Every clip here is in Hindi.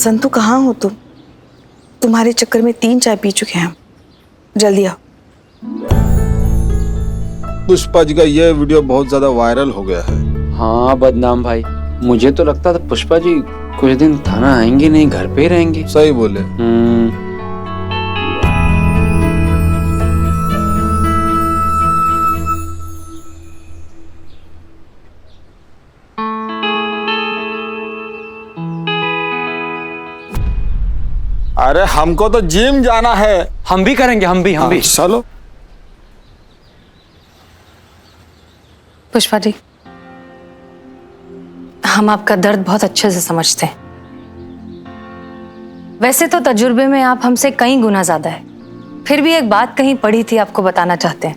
संतू कहाँ हो तुम? तुम्हारे चक्कर में 3 चाय पी चुके हैं हम। जल्दी आओ। पुष्पा जी का ये वीडियो बहुत ज्यादा वायरल हो गया है। हाँ बदनाम भाई, मुझे तो लगता था पुष्पा जी कुछ दिन थाना आएंगे नहीं, घर पे ही रहेंगे। सही बोले। अरे हमको तो जिम जाना है। हम भी करेंगे, हम भी चलो। पुष्पा जी, हम आपका दर्द बहुत अच्छे से समझते हैं। वैसे तो तजुर्बे में आप हमसे कई गुना ज्यादा है, फिर भी एक बात कहीं पढ़ी थी, आपको बताना चाहते हैं।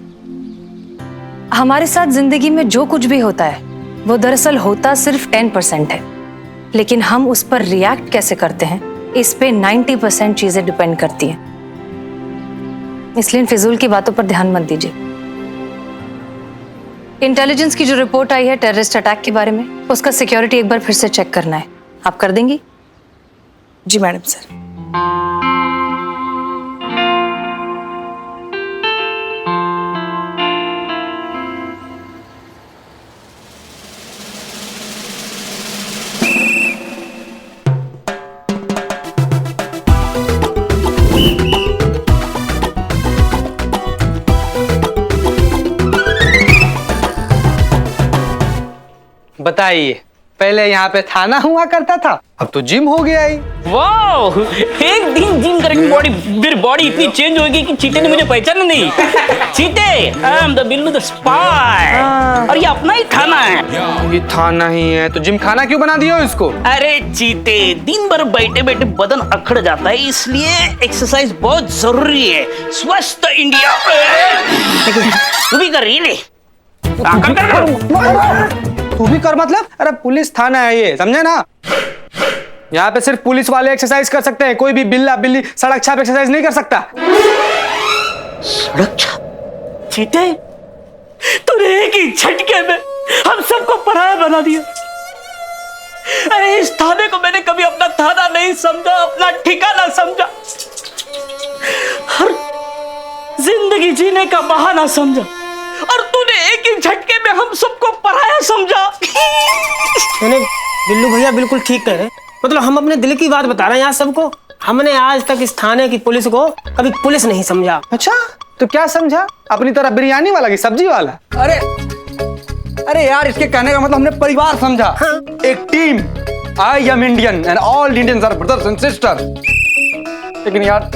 हमारे साथ जिंदगी में जो कुछ भी होता है वो दरअसल होता सिर्फ 10% है, लेकिन हम उस पर रिएक्ट कैसे करते हैं इस पे 90% चीजें डिपेंड करती हैं। इसलिए इन फिजूल की बातों पर ध्यान मत दीजिए। इंटेलिजेंस की जो रिपोर्ट आई है टेररिस्ट अटैक के बारे में, उसका सिक्योरिटी एक बार फिर से चेक करना है। आप कर देंगी? जी मैडम सर। बताइए, पहले यहाँ पे थाना हुआ करता था, अब तो जिम हो गया ही। वाह, एक दिन जिम करके बॉडी इतनी चेंज होगी कि चीते ने मुझे पहचाना नहीं। चीते, I am the Billu the spy. और ये अपना ही थाना है। ये थाना ही है तो जिम खाना क्यों बना दिया इसको? अरे चीते, दिन भर बैठे बैठे बदन अकड़ जाता है, इसलिए एक्सरसाइज बहुत जरूरी है। स्वस्थ इंडिया। तू भी कर रही है? तू भी कर मतलब? अरे पुलिस थाना है ये, समझे ना? यहाँ पे सिर्फ पुलिस वाले एक्सरसाइज कर सकते हैं, कोई भी बिल्ला बिल्ली सड़क छाप एक्सरसाइज नहीं कर सकता। सड़क छाप? चीते, तूने एक ही झटके में हम सबको पराया बना दिया। अरे इस थाने को मैंने कभी अपना थाना नहीं समझा, अपना ठिकाना समझा, हर जिंदगी जीने का बहाना समझा, और तूने एक ही झटके में हम सबको पराया समझा। नहीं बिल्लू भैया बिल्कुल ठीक कह रहे। मतलब हम अपने दिल की बात बता रहे हैं यहाँ सबको। हमने आज तक इस थाने की पुलिस को कभी पुलिस नहीं समझा। अच्छा, तो क्या समझा? अपनी तरह बिरयानी वाला की सब्जी वाला? अरे यार, इसके कहने का मतलब हमने परिवार समझा। हाँ। एक team. I am Indian and all Indians are brothers and sisters. लेकिन यार,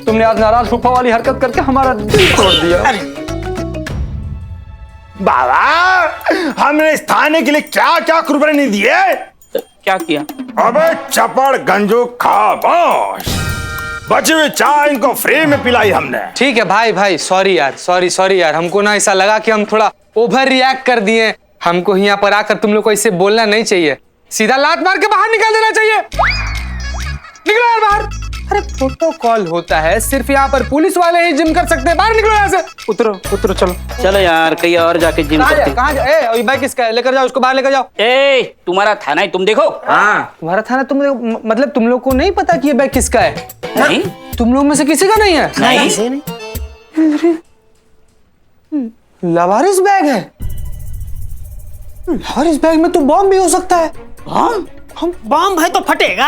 तुमने आज नाराज फूफा वाली हरकत करके हमारा दिल तोड़ दिया। बाबा, हमने इस थाने के लिए क्या क्या कुर्बानी दी है? क्या किया? अबे चपड़ गंजू खामोश, बची हुई चाय इनको फ्री में पिलाई हमने। ठीक है भाई, सॉरी यार, हमको ना ऐसा लगा कि हम थोड़ा ओवर रिएक्ट कर दिए। हमको यहाँ पर आकर तुम लोग को इससे बोलना नहीं चाहिए, सीधा लात मार के बाहर निकाल देना चाहिए। निकलो यार बाहर। अरे प्रोटोकॉल होता है, सिर्फ यहाँ पर पुलिस वाले ही जिम कर सकते हैं। बाहर निकलो यहाँ से। उतरो चलो यार, कहीं और जाके जिम करते। कहाँ जा? ये बैग किसका है? लेकर जाओ उसको, बाहर लेकर जाओ। तुम्हारा थाना है, तुम देखो। हाँ, तुम्हारा थाना? तुम मतलब तुम लोग को नहीं पता कि ये बैग किसका है? नहीं, तुम लोग में से किसी का नहीं है? नहीं। लवारिस बैग है। और इस बैग में तो बॉम्ब भी हो सकता है। हम बॉम्ब है तो फटेगा।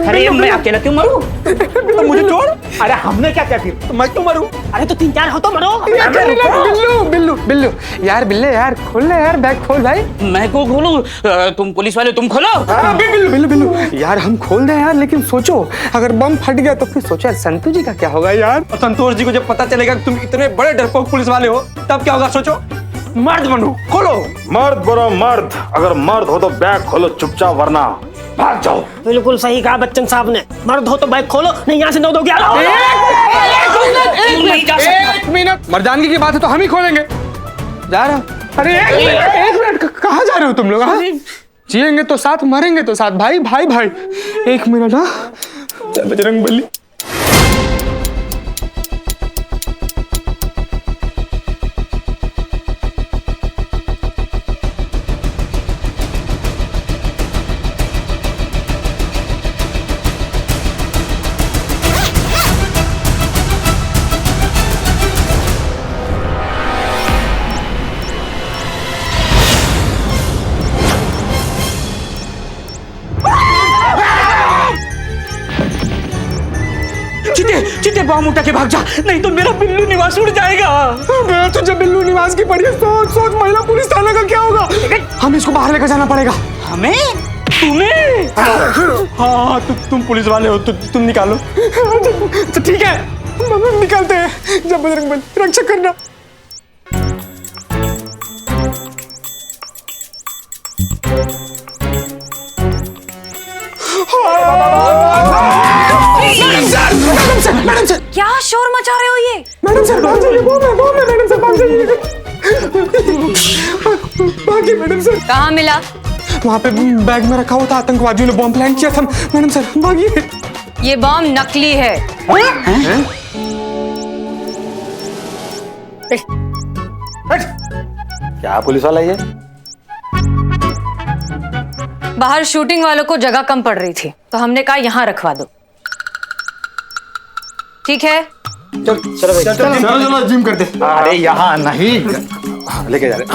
अरे मैं अकेला क्यों मरूं? तो मुझे छोड़। अरे हमने क्या किया फिर? मैं क्यों मरूं? अरे तो 3-4 हो तो मरो। बिल्लू यार, बिल्ले यार, खोल ले यार, बैग खोल भाई। मैं को खोलूं? तुम पुलिस वाले, तुम खोलो। बिल्लू यार, हम खोल दे यार, लेकिन सोचो अगर बम फट गया तो फिर सोचो यार संतोष जी का क्या होगा यार। और संतोष जी को जब पता चलेगा कि तुम इतने बड़े डरपोक पुलिस वाले हो, तब क्या होगा? सोचो। मर्द बनो, खोलो। मर्द बनो मर्द, अगर मर्द हो तो बैग खोलो चुपचाप, वरना भाग जाओ। बिल्कुल सही कहा बच्चन साहब ने। मर्द हो तो बैग खोलो, नहीं यहाँ से दो क्या? एक मिनट, मर्दानगी की बात है तो हम ही खोलेंगे। जा रहा? अरे एक मिनट, कहाँ जा रहे हो तुम लोग? जिएंगे तो साथ, मरेंगे तो साथ, भाई। एक मिनट। हाँ, बजरंगबली। चीते चीते बॉम्ब उठा के भाग जा, नहीं तो मेरा बिल्लू निवास उड़ जाएगा। तुझे बिल्लू निवास की पड़ी है, सोच सोच महिला पुलिस थाने का क्या होगा। हमें इसको बाहर लेकर जाना पड़ेगा। हमें? तुम्हें? हाँ तुम पुलिस वाले हो, तुम निकालो। तो ठीक है, हम निकालते हैं। जब बजरंग रक्षा करना। मैडम सर, क्या शोर मचा रहे हो ये? मैडम सर भाग जाइए, बॉम्ब है मैडम सर, भाग जाइए। भागिए मैडम सर। कहाँ मिला? वहाँ पे बैग में रखा हुआ था, आतंकवादियों ने बॉम्ब प्लान किया था। मैडम सर भागिए। ये बॉम्ब नकली है। क्या पुलिस वाला ये? बाहर शूटिंग वालों को जगह कम पड़ रही थी, तो हमने कहा यहाँ रखवा दो। ठीक है? चलो जिम करते। अरे यहाँ नहीं, लेके जा रहे।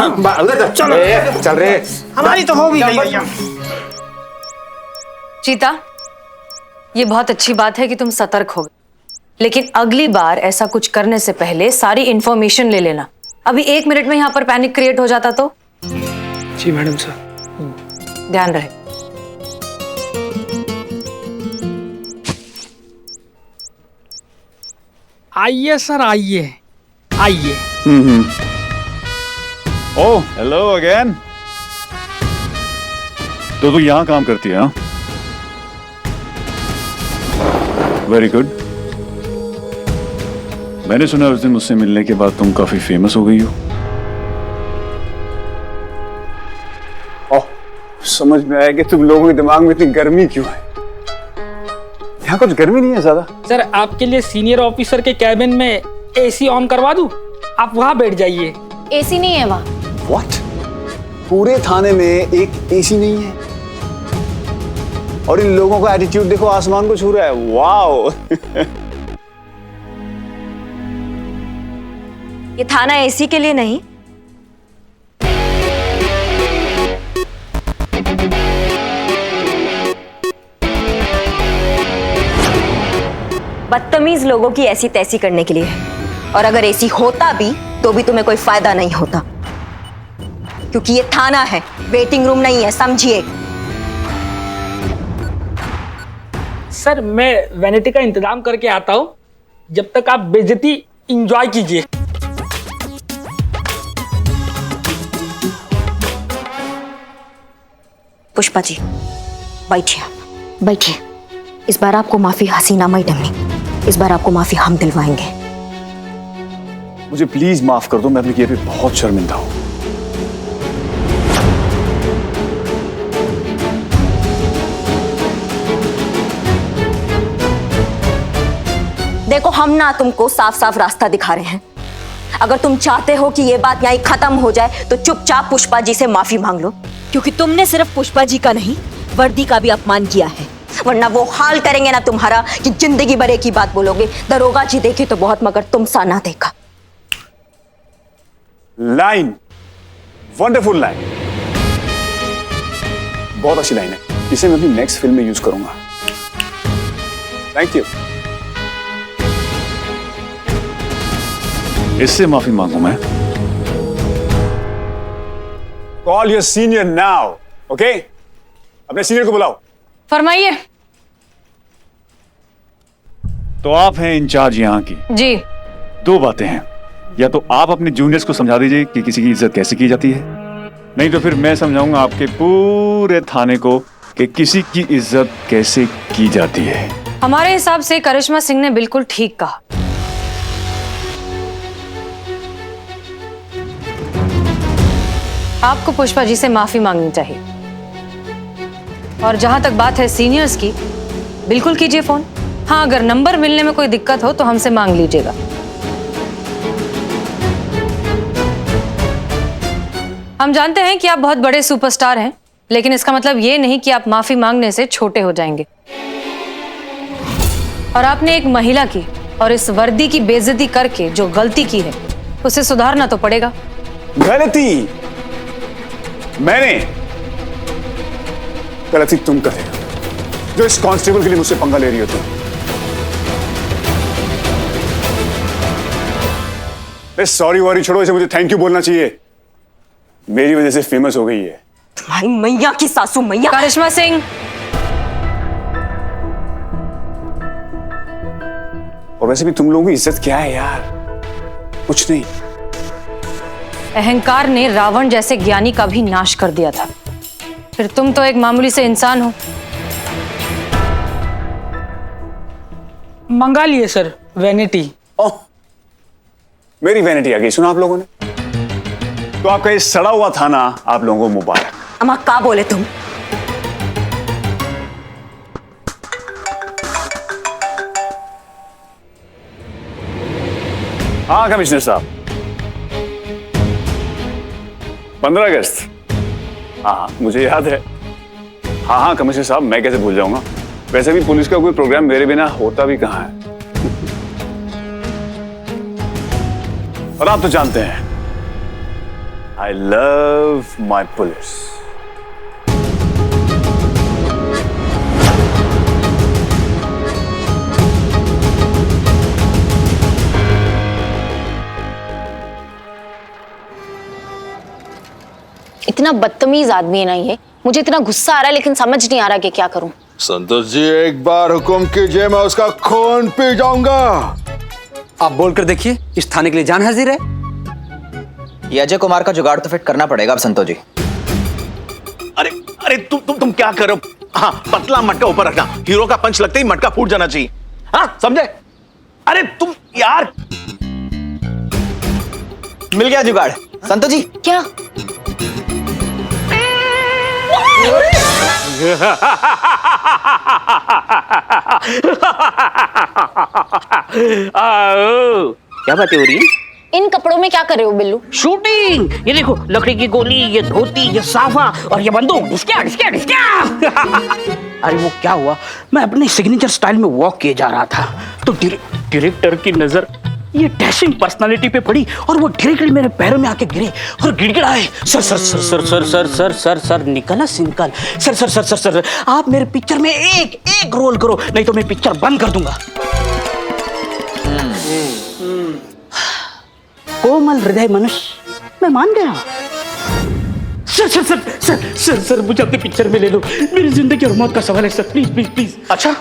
चलो चल रहे। हमारी तो हो भी गई भैया। चीता, ये बहुत अच्छी बात है कि तुम सतर्क हो गए, लेकिन अगली बार ऐसा कुछ करने से पहले सारी इंफॉर्मेशन ले लेना। अभी 1 मिनट में यहाँ पर पैनिक क्रिएट हो जाता तो? जी मैडम सर। ध्यान रहे। आइए सर, आइए आइए। Oh hello again. तो तू यहाँ काम करती है? हाँ, वेरी गुड। मैंने सुना उस दिन मुझसे मिलने के बाद तुम काफी फेमस हो गई हो। ओह, समझ में आया कि तुम लोगों के दिमाग में इतनी गर्मी क्यों है। यहाँ कुछ गर्मी नहीं है ज्यादा। सर आपके लिए सीनियर ऑफिसर के कैबिन में एसी ऑन करवा दूं, आप वहां बैठ जाइए। एसी नहीं है वहाँ। व्हाट? पूरे थाने में एक एसी नहीं है? और इन लोगों का एटीट्यूड देखो, आसमान को छू रहा है। वाओ। ये थाना एसी के लिए नहीं, बदतमीज लोगों की ऐसी तैसी करने के लिए है। और अगर एसी होता भी तो भी तुम्हें कोई फायदा नहीं होता, क्योंकि ये थाना है, वेटिंग रूम नहीं है, समझिए। सर मैं वैनिटी का इंतजाम करके आता हूँ, जब तक आप बेइज्जती एंजॉय कीजिए। पुष्पा जी बैठिए, बैठिए। इस बार आपको माफी हसीना मैडम ने, इस बार आपको माफी हम दिलवाएंगे। मुझे प्लीज माफ कर दो, मैं अपने किए पे बहुत शर्मिंदा हूं। देखो, हम ना तुमको साफ साफ रास्ता दिखा रहे हैं। अगर तुम चाहते हो कि ये बात यहीं खत्म हो जाए तो चुपचाप पुष्पा जी से माफी मांग लो, क्योंकि तुमने सिर्फ पुष्पा जी का नहीं, वर्दी का भी अपमान किया है। वरना वो हाल करेंगे ना तुम्हारा कि जिंदगी भर एक ही बात बोलोगे, दरोगा जी देखे तो बहुत मगर तुम सा ना देखा। लाइन, वंडरफुल लाइन, बहुत अच्छी लाइन है। इसे मैं अपनी नेक्स्ट फिल्म में यूज करूंगा। Thank you. इससे माफी मांगू मैं। Call your senior now, okay? अपने सीनियर को बुलाओ। फरमाइए। तो आप हैं इंचार्ज यहाँ की। जी। 2 बातें हैं, या तो आप अपने जूनियर्स को समझा दीजिए कि किसी की इज्जत कैसे की जाती है, नहीं तो फिर मैं समझाऊंगा आपके पूरे थाने को कि किसी की इज्जत कैसे की जाती है। हमारे हिसाब से करिश्मा सिंह ने बिल्कुल ठीक कहा। आपको पुष्पा जी से माफी मांगनी चाहिए। और जहां तक बात है सीनियर्स की, बिल्कुल कीजिए फोन। हाँ, अगर नंबर मिलने में कोई दिक्कत हो तो हमसे मांग लीजिएगा। हम जानते हैं कि आप बहुत बड़े सुपरस्टार हैं, लेकिन इसका मतलब ये नहीं कि आप माफी मांगने से छोटे हो जाएंगे। और आपने एक महिला की और इस वर्दी की बेइज्जती करके जो गलती की है, उसे सुधारना तो पड़ेगा। गलती मैंने? गलती तुम कर रहे हो, जो इस कांस्टेबल के लिए मुझसे पंगा ले रही हो तुम। सॉरी वॉरी छोड़ो, इसे मुझे थैंक यू बोलना चाहिए। मेरी वजह से फेमस हो गई है। तुम्हारी मैया की सासू मैया। करिश्मा सिंह, और वैसे भी तुम लोगों की इज्जत क्या है यार? कुछ नहीं। अहंकार ने रावण जैसे ज्ञानी का भी नाश कर दिया था, फिर तुम तो एक मामूली से इंसान हो। मंगा लिए सर वैनिटी। ओह, मेरी वैनिटी आ गई सुना आप लोगों ने? तो आपका ये सड़ा हुआ थाना आप लोगों को मुबारक। अम्मा का बोले तुम? हाँ कमिश्नर साहब, 15 अगस्त। हाँ मुझे याद है। हाँ कमिश्नर साहब, मैं कैसे भूल जाऊंगा। वैसे भी पुलिस का कोई प्रोग्राम मेरे बिना होता भी कहाँ है। और आप तो जानते हैं, आई लव माई पुलिस। इतना बदतमीज आदमी है ना ये। मुझे इतना गुस्सा आ रहा है लेकिन समझ नहीं आ रहा कि क्या करूं। संतोष जी, एक बार हुक्म कीजिए, मैं उसका खून पी जाऊंगा। आप बोलकर देखिए, इस थाने के लिए जान हाजिर है। ये अजय कुमार का जुगाड़ तो फिट करना पड़ेगा अब संतोष जी। अरे अरे तुम क्या करो? हाँ, पतला मटका ऊपर रखना। हीरो का पंच लगते ही मटका फूट जाना चाहिए। हाँ समझे? अरे तुम यार। मिल गया जुगाड़ संतोष जी। क्या? क्या बातें हो रही है? इन कपड़ों में क्या कर रहे हो बिल्लू? शूटिंग। ये देखो, लकड़ी की गोली, ये धोती, ये साफा और ये बंदूक। डिस्क्या डिस्क्या डिस्क्या। अरे वो क्या हुआ, मैं अपने सिग्नेचर स्टाइल में वॉक किए जा रहा था तो डायरेक्टर की नजर ये डैशिंग पर्सनालिटी पे पड़ी और वो डायरेक्टली मेरे पैरों में आके गिरे और गिड़गिड़ाए, sir sir sir sir sir sir sir sir sir निकला सिंकल, sir sir sir sir sir आप मेरे पिक्चर में एक एक रोल करो, नहीं तो मैं पिक्चर बंद कर दूंगा। कोमल हृदय मनुष्य, मैं मान गया। Sir sir sir sir sir sir मुझे अपने पिक्चर में ले लो, मेरी जिंदगी और मौत का सवाल है सर, प्लीज प्लीज प्लीज। अच्छा,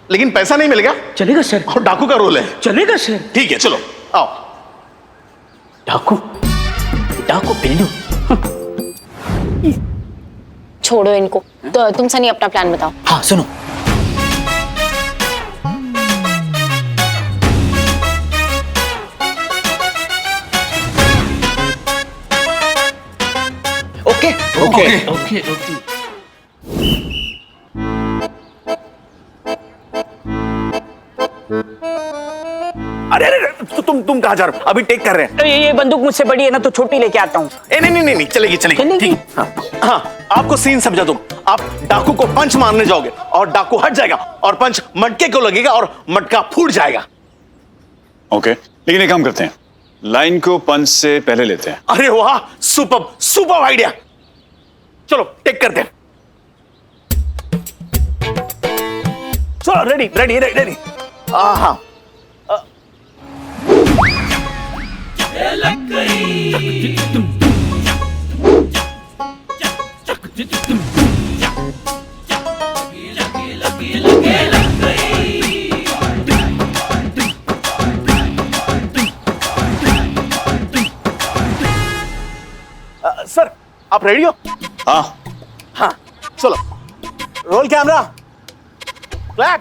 लेकिन पैसा नहीं मिलेगा? चलेगा सर। और डाकू का रोल है? चलेगा सर। ठीक है, चलो आओ। डाकू? डाकू बिल्लू? छोड़ो इनको, तो तुम सनी अपना प्लान बताओ। हाँ सुनो, ओके ओके ओके ओके। अरे अरे तुम कहाँ जा रहे हो? अभी टेक कर रहे हैं। ये बंदूक मुझसे बड़ी है ना, तो छोटी लेके आता हूँ। नहीं नहीं नहीं, चलेगी चलेगी। ठीक। हाँ, आपको सीन समझा दूं। आप डाकू को पंच मारने जाओगे और डाकू हट जाएगा और पंच मटके को लगेगा और मटका फूट जाएगा। ओके, लेकिन एक काम करते हैं, लाइन को पंच से पहले लेते हैं। अरे वाह, सुपर सुपर आइडिया। चलो टेक करते हैं। चलो रेडी रेडी रेडी। हाँ सर, आप रेडी हो? हाँ हाँ, चलो रोल कैमरा, क्लैप।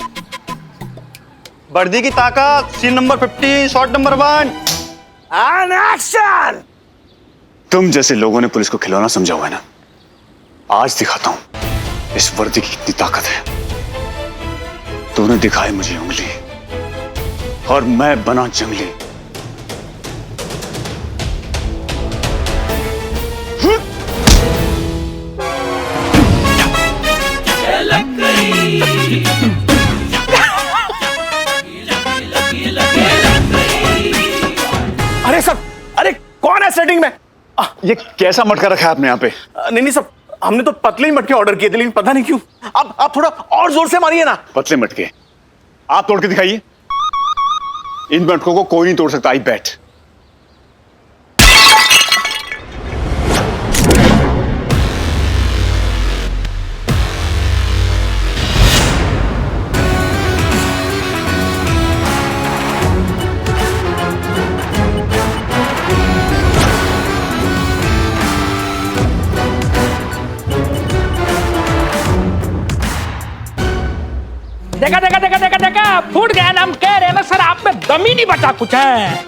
वर्दी की ताकत, scene number 50, shot number 1 and action. तुम जैसे लोगों ने पुलिस को खिलौना समझा हुआ है ना, आज दिखाता हूं इस वर्दी की कितनी ताकत है। तूने दिखाई मुझे उंगली और मैं बना जंगली। अरे सर, अरे कौन है सेटिंग में? ये कैसा मटका रखा है आपने यहाँ पे? नहीं सर, हमने तो पतले मटके ऑर्डर किए थे, लेकिन पता नहीं क्यों। आप थोड़ा और जोर से मारिए ना। पतले मटके आप तोड़ के दिखाइए। इन मटकों को कोई नहीं तोड़ सकता। आई बैट। देखा देखा देखा देखा देखा, फूट गया ना। हम कह रहे हैं ना सर, आप में दम ही नहीं बचा कुछ है।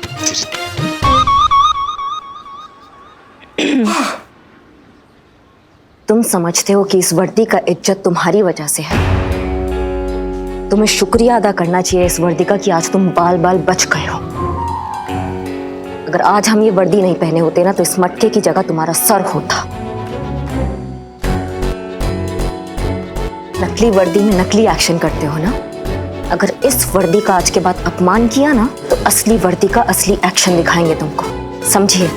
तुम समझते हो कि इस वर्दी का इज्जत तुम्हारी वजह से है। तुम्हें शुक्रिया अदा करना चाहिए इस वर्दी का कि आज तुम बाल बाल बच गए हो। अगर आज हम ये वर्दी नहीं पहने होते ना, तो इस मटके की जगह तुम्हारा सर होता। नकली वर्दी में नकली एक्शन करते हो ना। अगर इस वर्दी का आज के बाद अपमान किया ना, तो असली वर्दी का असली एक्शन दिखाएंगे तुमको, समझिए।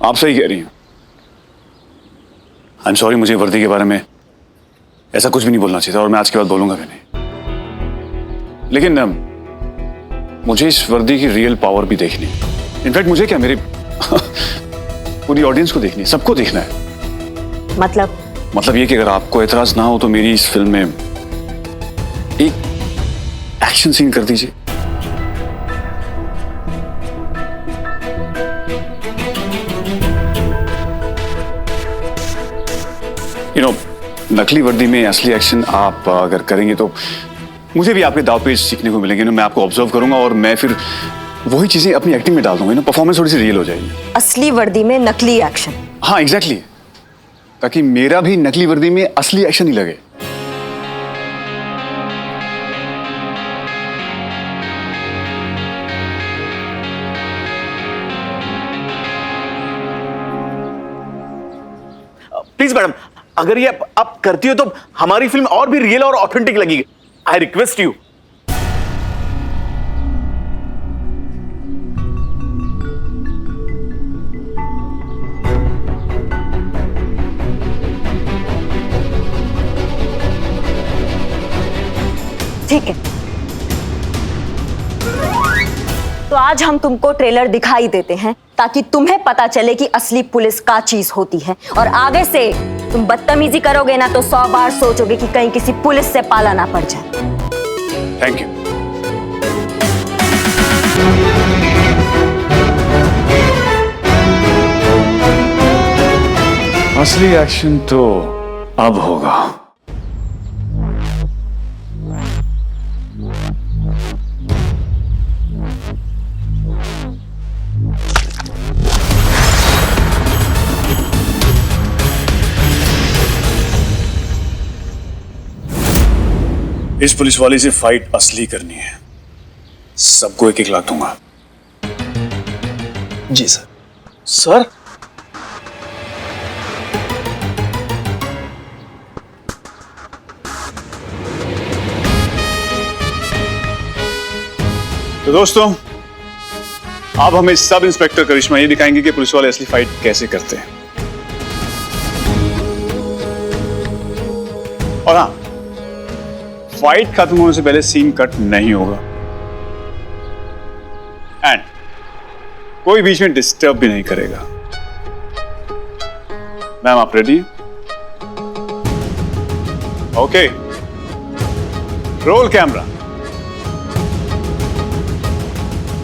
आप सही कह रही हैं। आई एम सॉरी, मुझे वर्दी के बारे में ऐसा कुछ भी नहीं बोलना चाहिए था, और मैं आज के बाद बोलूंगा भी नहीं। लेकिन मुझे इस वर्दी की रियल पावर भी देखनी है। इनफैक्ट मुझे क्या, मेरे पूरी ऑडियंस को देखनी है, सबको देखना है। मतलब ये कि अगर आपको एतराज ना हो तो मेरी इस फिल्म में एक एक्शन सीन कर दीजिए। नकली वर्दी में असली एक्शन आप अगर करेंगे तो मुझे भी आपके दाव पेच सीखने को मिलेंगे ना। मैं आपको ऑब्जर्व करूंगा और मैं फिर वही चीजें अपनी एक्टिंग में डाल दूंगा ना। परफॉर्मेंस थोड़ी सी रियल हो जाएगी। असली वर्दी में नकली एक्शन। हाँ एग्जैक्टली, ताकि मेरा भी नकली वर्दी में असली एक्शन ही लगे। प्लीज मैडम, अगर ये आप करती हो तो हमारी फिल्म और भी रियल और ऑथेंटिक लगेगी। I request you. ठीक है, तो आज हम तुमको ट्रेलर दिखाई देते हैं ताकि तुम्हें पता चले कि असली पुलिस क्या चीज होती है। और आगे से तुम बदतमीजी करोगे ना तो 100 बार सोचोगे कि कहीं किसी पुलिस से पाला ना पड़ जाए। Thank you. असली एक्शन तो अब होगा। इस पुलिस वाले से फाइट असली करनी है। सबको 1-1 लाख दूंगा। जी सर। सर तो दोस्तों, अब हमें सब इंस्पेक्टर करिश्मा ये दिखाएंगे कि पुलिस वाले असली फाइट कैसे करते हैं। और हाँ, फाइट खत्म होने से पहले सीन कट नहीं होगा। एंड कोई बीच में डिस्टर्ब भी नहीं करेगा। मैम आप रेडी हैं? Okay, roll camera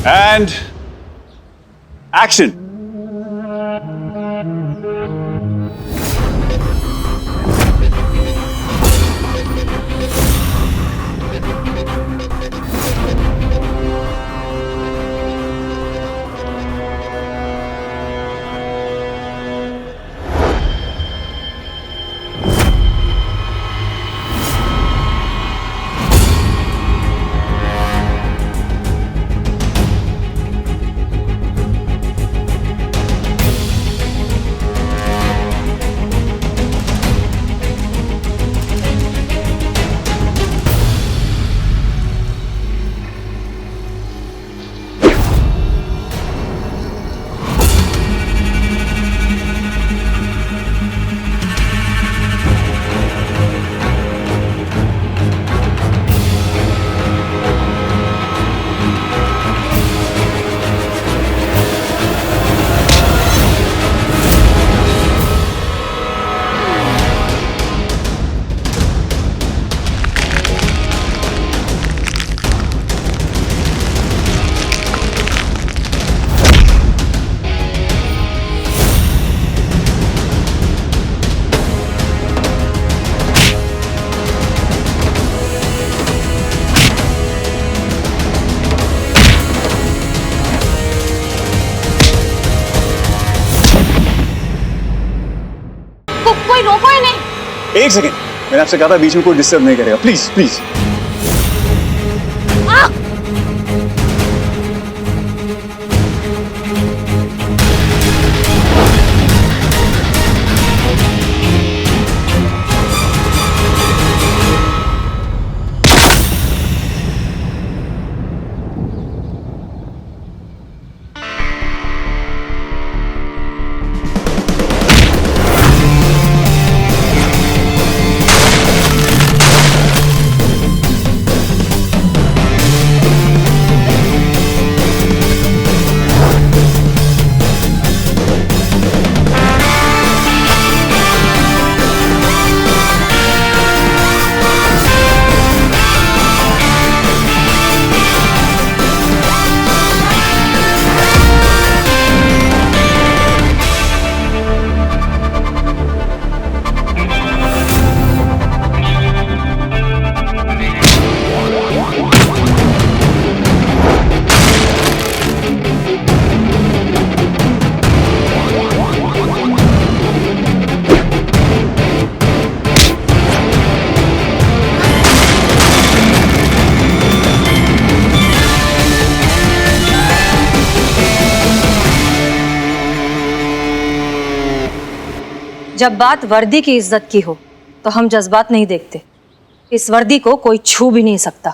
and action. एक सेकेंड, मैंने आपसे कहा था बीच में कोई डिस्टर्ब नहीं करेगा, प्लीज प्लीज। जब बात वर्दी की इज्जत की हो तो हम जज्बात नहीं देखते। इस वर्दी को कोई छू भी नहीं सकता।